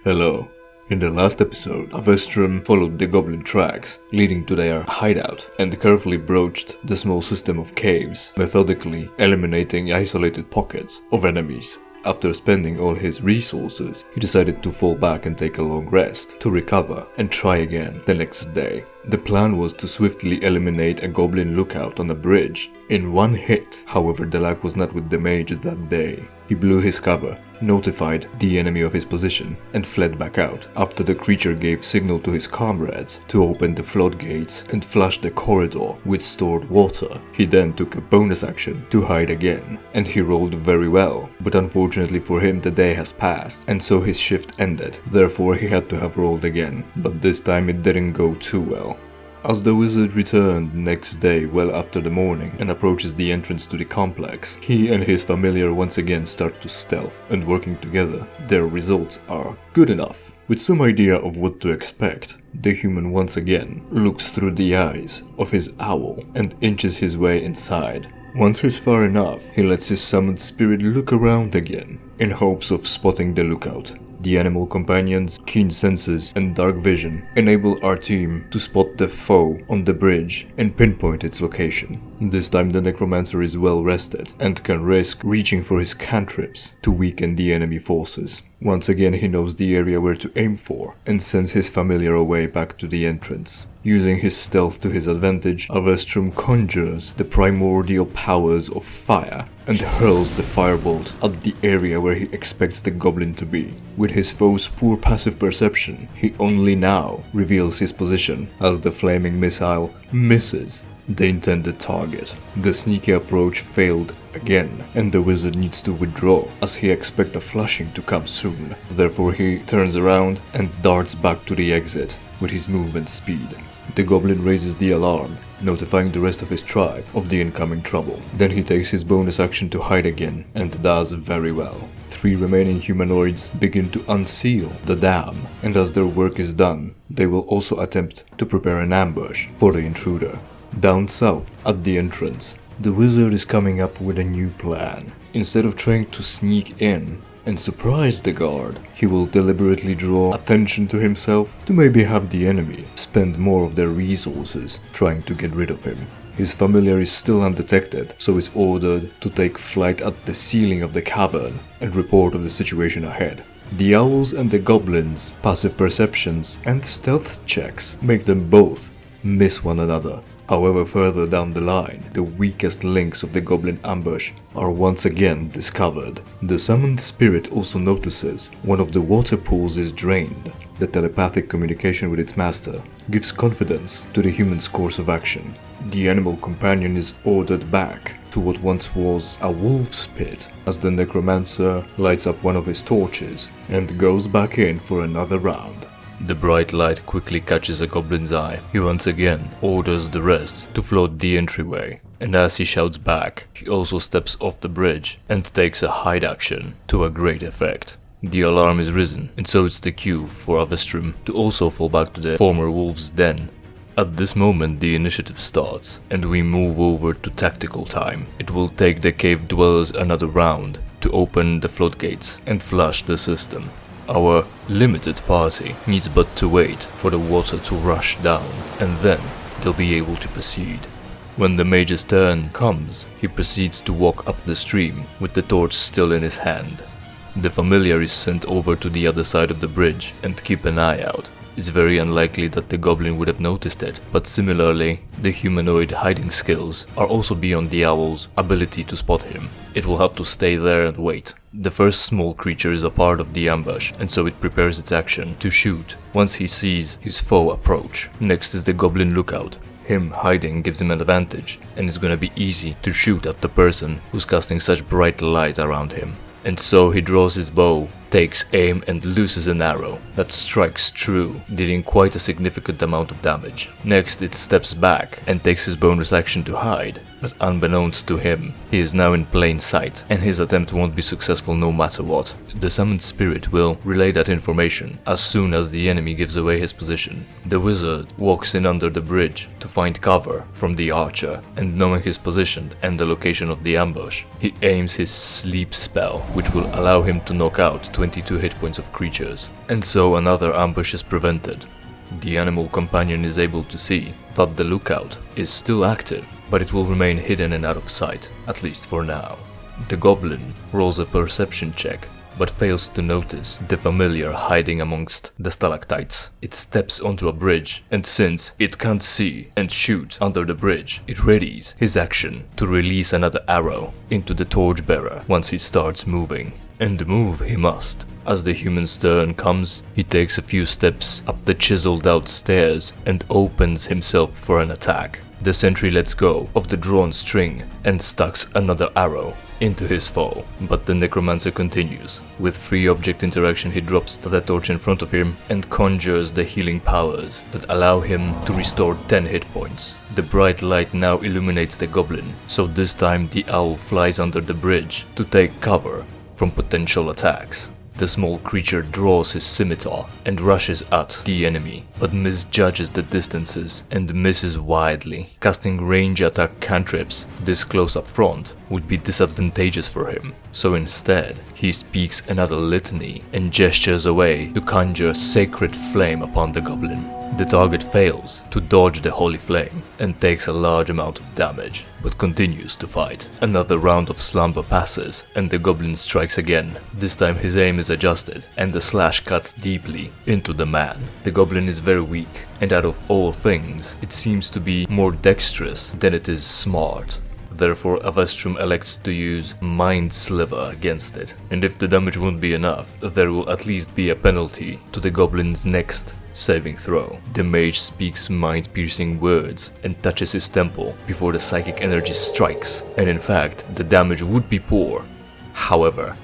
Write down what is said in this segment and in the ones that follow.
Hello. In the last episode, Avestrum followed the goblin tracks, leading to their hideout, and carefully broached the small system of caves, methodically eliminating isolated pockets of enemies. After spending all his resources, he decided to fall back and take a long rest, to recover and try again the next day. The plan was to swiftly eliminate a goblin lookout on a bridge in one hit. However, the luck was not with the mage that day. He blew his cover, notified the enemy of his position, and fled back out, after the creature gave signal to his comrades to open the floodgates and flush the corridor with stored water. He then took a bonus action to hide again, and he rolled very well, but unfortunately for him the day has passed, and so his shift ended. Therefore he had to have rolled again, but this time it didn't go too well. As the wizard returned next day well after the morning and approaches the entrance to the complex, he and his familiar once again start to stealth, and working together, their results are good enough. With some idea of what to expect, the human once again looks through the eyes of his owl and inches his way inside. Once he's far enough, he lets his summoned spirit look around again, in hopes of spotting the lookout. The animal companion's keen senses and dark vision enable our team to spot the foe on the bridge and pinpoint its location. This time the necromancer is well rested and can risk reaching for his cantrips to weaken the enemy forces. Once again he knows the area where to aim for and sends his familiar away back to the entrance. Using his stealth to his advantage, Avestrum conjures the primordial powers of fire and hurls the firebolt at the area where he expects the goblin to be. With his foe's poor passive perception, he only now reveals his position as the flaming missile misses the intended target. The sneaky approach failed again, and the wizard needs to withdraw as he expects a flushing to come soon. Therefore he turns around and darts back to the exit with his movement speed. The goblin raises the alarm, notifying the rest of his tribe of the incoming trouble. Then he takes his bonus action to hide again, and does very well. 3 remaining humanoids begin to unseal the dam, and as their work is done, they will also attempt to prepare an ambush for the intruder. Down south, at the entrance, the wizard is coming up with a new plan. Instead of trying to sneak in and surprise the guard, he will deliberately draw attention to himself to maybe have the enemy spend more of their resources trying to get rid of him. His familiar is still undetected, so is ordered to take flight at the ceiling of the cavern and report of the situation ahead. The owls and the goblins' passive perceptions and stealth checks make them both miss one another. However, further down the line, the weakest links of the goblin ambush are once again discovered. The summoned spirit also notices one of the water pools is drained. The telepathic communication with its master gives confidence to the human's course of action. The animal companion is ordered back to what once was a wolf's pit as the necromancer lights up one of his torches and goes back in for another round. The bright light quickly catches a goblin's eye. He once again orders the rest to flood the entryway, and as he shouts back, he also steps off the bridge and takes a hide action to a great effect. The alarm is risen, and so it's the cue for Avestrum to also fall back to the former wolf's den. At this moment the initiative starts, and we move over to tactical time. It will take the cave dwellers another round to open the floodgates and flush the system. Our limited party needs but to wait for the water to rush down, and then they'll be able to proceed. When the mage's turn comes, he proceeds to walk up the stream with the torch still in his hand. The familiar is sent over to the other side of the bridge and keep an eye out. It's very unlikely that the goblin would have noticed it, but similarly, the humanoid hiding skills are also beyond the owl's ability to spot him. It will have to stay there and wait. The first small creature is a part of the ambush, and so it prepares its action to shoot once he sees his foe approach. Next is the goblin lookout. Him hiding gives him an advantage, and it's gonna be easy to shoot at the person who's casting such bright light around him. And so he draws his bow, takes aim and looses an arrow that strikes true, dealing quite a significant amount of damage. Next it steps back and takes his bonus action to hide, but unbeknownst to him, he is now in plain sight, and his attempt won't be successful no matter what. The summoned spirit will relay that information as soon as the enemy gives away his position. The wizard walks in under the bridge to find cover from the archer, and knowing his position and the location of the ambush, he aims his sleep spell, which will allow him to knock out 20 22 hit points of creatures, and so another ambush is prevented. The animal companion is able to see that the lookout is still active, but it will remain hidden and out of sight, at least for now. The goblin rolls a perception check, but fails to notice the familiar hiding amongst the stalactites. It steps onto a bridge, and since it can't see and shoot under the bridge, it readies his action to release another arrow into the torchbearer once he starts moving. And move he must. As the human's turn comes, he takes a few steps up the chiseled out stairs and opens himself for an attack. The sentry lets go of the drawn string and stucks another arrow into his foe, but the necromancer continues. With free object interaction, he drops the torch in front of him and conjures the healing powers that allow him to restore 10 hit points. The bright light now illuminates the goblin, so this time the owl flies under the bridge to take cover from potential attacks. The small creature draws his scimitar and rushes at the enemy, but misjudges the distances and misses widely. Casting range attack cantrips this close up front would be disadvantageous for him, so instead he speaks another litany and gestures away to conjure sacred flame upon the goblin. The target fails to dodge the holy flame and takes a large amount of damage, but continues to fight. Another round of slumber passes and the goblin strikes again. This time his aim is adjusted and the slash cuts deeply into the man. The goblin is very weak, and out of all things, it seems to be more dexterous than it is smart. Therefore, Avestrum elects to use Mind Sliver against it, and if the damage won't be enough, there will at least be a penalty to the goblin's next saving throw. The mage speaks mind-piercing words and touches his temple before the psychic energy strikes, and in fact, the damage would be poor. However,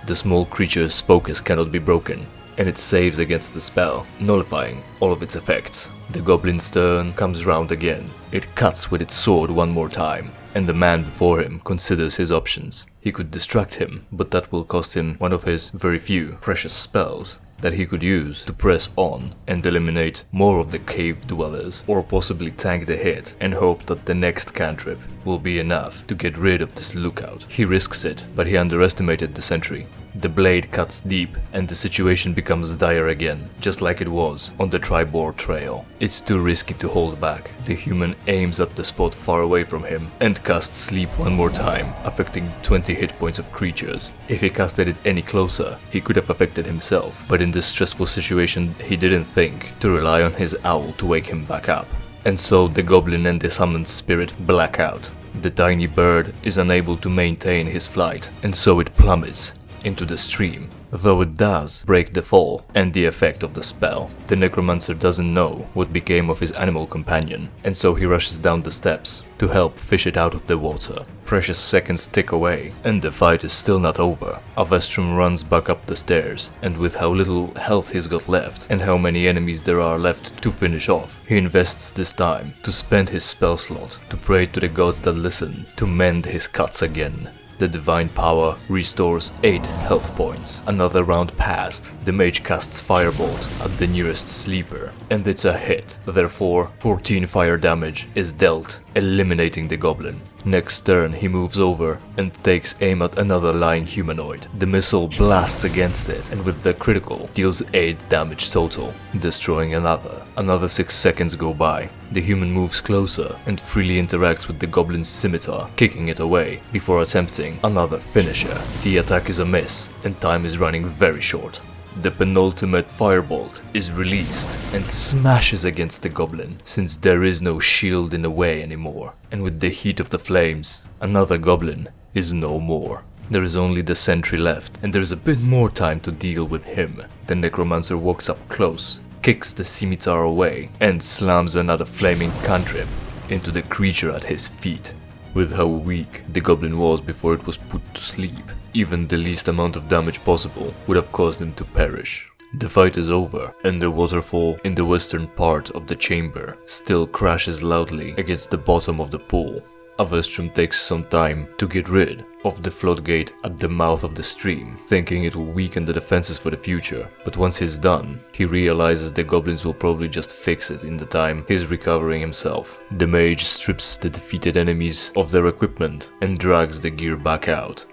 the small creature's focus cannot be broken, and it saves against the spell, nullifying all of its effects. The goblin's turn comes round again. It cuts with its sword one more time, and the man before him considers his options. He could distract him, but that will cost him one of his very few precious spells that he could use to press on and eliminate more of the cave dwellers, or possibly tank the hit and hope that the next cantrip will be enough to get rid of this lookout. He risks it, but he underestimated the sentry. The blade cuts deep and the situation becomes dire again, just like it was on the Tribor trail. It's too risky to hold back. The human aims at the spot far away from him and casts sleep one more time, affecting 20 hit points of creatures. If he casted it any closer, he could have affected himself, but in this stressful situation he didn't think to rely on his owl to wake him back up. And so the goblin and the summoned spirit black out. The tiny bird is unable to maintain his flight, and so it plummets into the stream, though it does break the fall and the effect of the spell. The necromancer doesn't know what became of his animal companion, and so he rushes down the steps to help fish it out of the water. Precious seconds tick away, and the fight is still not over. Avestrum runs back up the stairs, and with how little health he's got left, and how many enemies there are left to finish off, he invests this time to spend his spell slot to pray to the gods that listen to mend his cuts again. The divine power restores 8 health points. Another round passed. The mage casts Firebolt at the nearest sleeper, and it's a hit. Therefore, 14 fire damage is dealt, eliminating the goblin. Next turn he moves over and takes aim at another lying humanoid. The missile blasts against it, and with the critical deals 8 damage total, destroying another. Another 6 seconds go by. The human moves closer and freely interacts with the goblin's scimitar, kicking it away before attempting another finisher. The attack is a miss, and time is running very short. The penultimate firebolt is released and smashes against the goblin, since there is no shield in the way anymore, and with the heat of the flames, another goblin is no more. There is only the sentry left, and there is a bit more time to deal with him. The necromancer walks up close, kicks the scimitar away, and slams another flaming cantrip into the creature at his feet. With how weak the goblin was before it was put to sleep, even the least amount of damage possible would have caused him to perish. The fight is over, and the waterfall in the western part of the chamber still crashes loudly against the bottom of the pool. Avestrum takes some time to get rid of the floodgate at the mouth of the stream, thinking it will weaken the defenses for the future, but once he's done, he realizes the goblins will probably just fix it in the time he's recovering himself. The mage strips the defeated enemies of their equipment and drags the gear back out.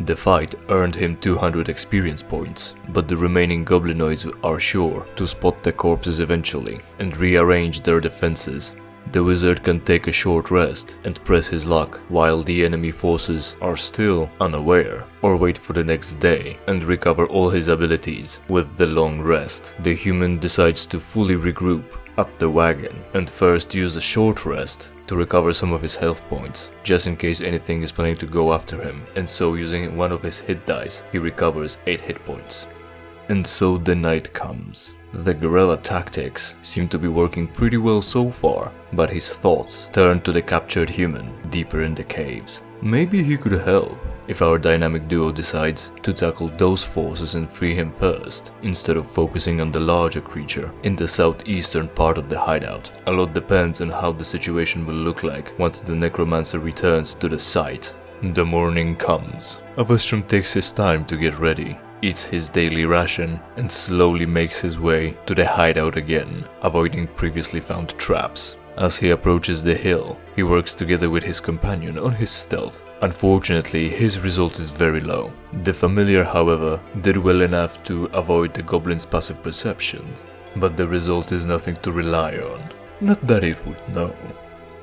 The fight earned him 200 experience points, but the remaining goblinoids are sure to spot the corpses eventually and rearrange their defenses. The wizard can take a short rest and press his luck while the enemy forces are still unaware, or wait for the next day and recover all his abilities with the long rest. The human decides to fully regroup at the wagon and first use a short rest to recover some of his health points, just in case anything is planning to go after him, and so using one of his hit dice, he recovers 8 hit points. And so the night comes. The guerrilla tactics seem to be working pretty well so far, but his thoughts turn to the captured human deeper in the caves. Maybe he could help if our dynamic duo decides to tackle those forces and free him first, instead of focusing on the larger creature in the southeastern part of the hideout. A lot depends on how the situation will look like once the necromancer returns to the site. The morning comes. Avestrum takes his time to get ready, eats his daily ration, and slowly makes his way to the hideout again, avoiding previously found traps. As he approaches the hill, he works together with his companion on his stealth. Unfortunately, his result is very low. The familiar, however, did well enough to avoid the goblin's passive perceptions, but the result is nothing to rely on. Not that it would know.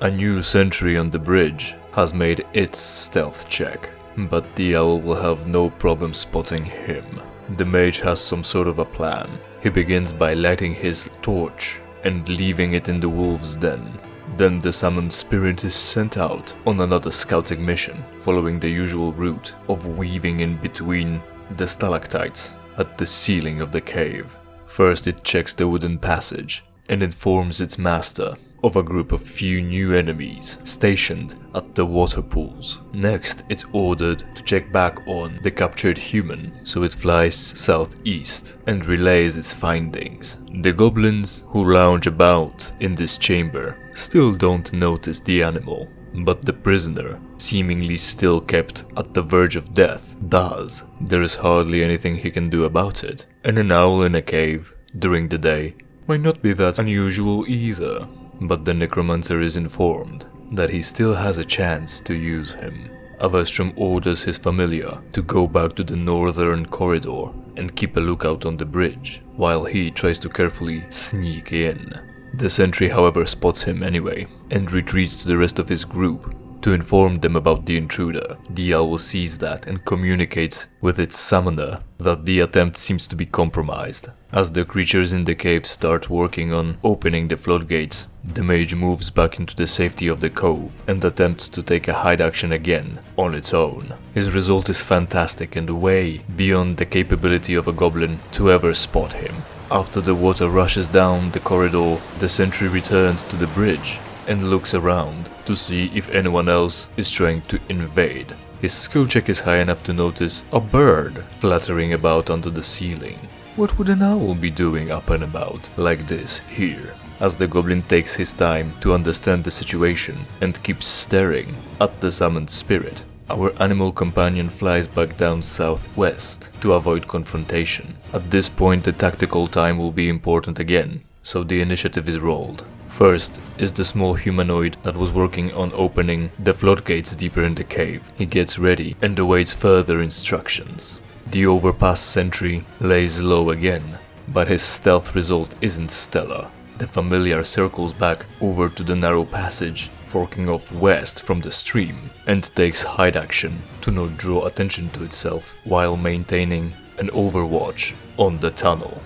A new sentry on the bridge has made its stealth check, but the owl will have no problem spotting him. The mage has some sort of a plan. He begins by lighting his torch and leaving it in the wolf's den. Then the summoned spirit is sent out on another scouting mission, following the usual route of weaving in between the stalactites at the ceiling of the cave. First it checks the wooden passage and informs its master of a group of few new enemies stationed at the water pools. Next, it's ordered to check back on the captured human, so it flies southeast and relays its findings. The goblins who lounge about in this chamber still don't notice the animal, but the prisoner, seemingly still kept at the verge of death, does. There is hardly anything he can do about it, and an owl in a cave during the day might not be that unusual either. But the necromancer is informed that he still has a chance to use him. Avestrum orders his familiar to go back to the northern corridor and keep a lookout on the bridge, while he tries to carefully sneak in. The sentry, however, spots him anyway and retreats to the rest of his group to inform them about the intruder. The owl sees that and communicates with its summoner that the attempt seems to be compromised. As the creatures in the cave start working on opening the floodgates, the mage moves back into the safety of the cove and attempts to take a hide action again on its own. His result is fantastic and way beyond the capability of a goblin to ever spot him. After the water rushes down the corridor, the sentry returns to the bridge and looks around to see if anyone else is trying to invade. His skill check is high enough to notice a bird fluttering about under the ceiling. What would an owl be doing up and about like this here? As the goblin takes his time to understand the situation and keeps staring at the summoned spirit, our animal companion flies back down southwest to avoid confrontation. At this point the tactical time will be important again, so the initiative is rolled. First is the small humanoid that was working on opening the floodgates deeper in the cave. He gets ready and awaits further instructions. The overpass sentry lays low again, but his stealth result isn't stellar. The familiar circles back over to the narrow passage forking off west from the stream and takes hide action to not draw attention to itself while maintaining an overwatch on the tunnel.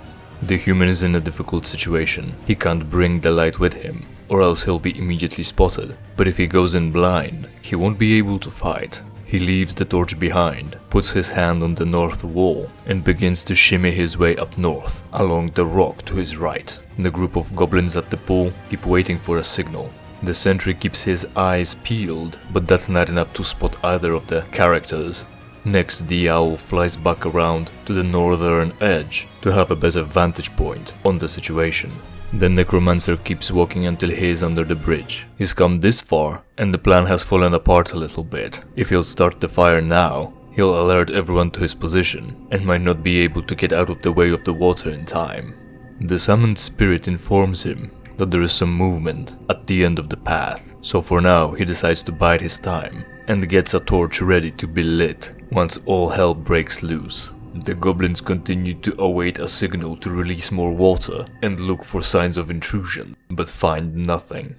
The human is in a difficult situation. He can't bring the light with him, or else he'll be immediately spotted. But if he goes in blind, he won't be able to fight. He leaves the torch behind, puts his hand on the north wall, and begins to shimmy his way up north, along the rock to his right. The group of goblins at the pool keep waiting for a signal. The sentry keeps his eyes peeled, but that's not enough to spot either of the characters. Next, the owl flies back around to the northern edge to have a better vantage point on the situation. The necromancer keeps walking until he is under the bridge. He's come this far, and the plan has fallen apart a little bit. If he'll start the fire now, he'll alert everyone to his position, and might not be able to get out of the way of the water in time. The summoned spirit informs him that there is some movement at the end of the path, so for now he decides to bide his time and gets a torch ready to be lit once all hell breaks loose. The goblins continue to await a signal to release more water and look for signs of intrusion, but find nothing.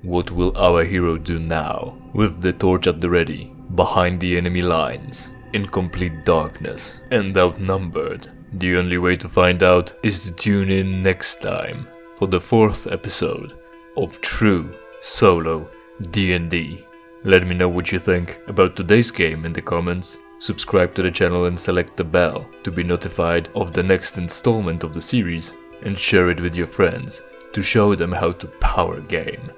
What will our hero do now, with the torch at the ready, behind the enemy lines, in complete darkness, and outnumbered? The only way to find out is to tune in next time for the 4th episode of True Solo D&D. Let me know what you think about today's game in the comments. Subscribe to the channel and select the bell to be notified of the next installment of the series, and share it with your friends to show them how to power game.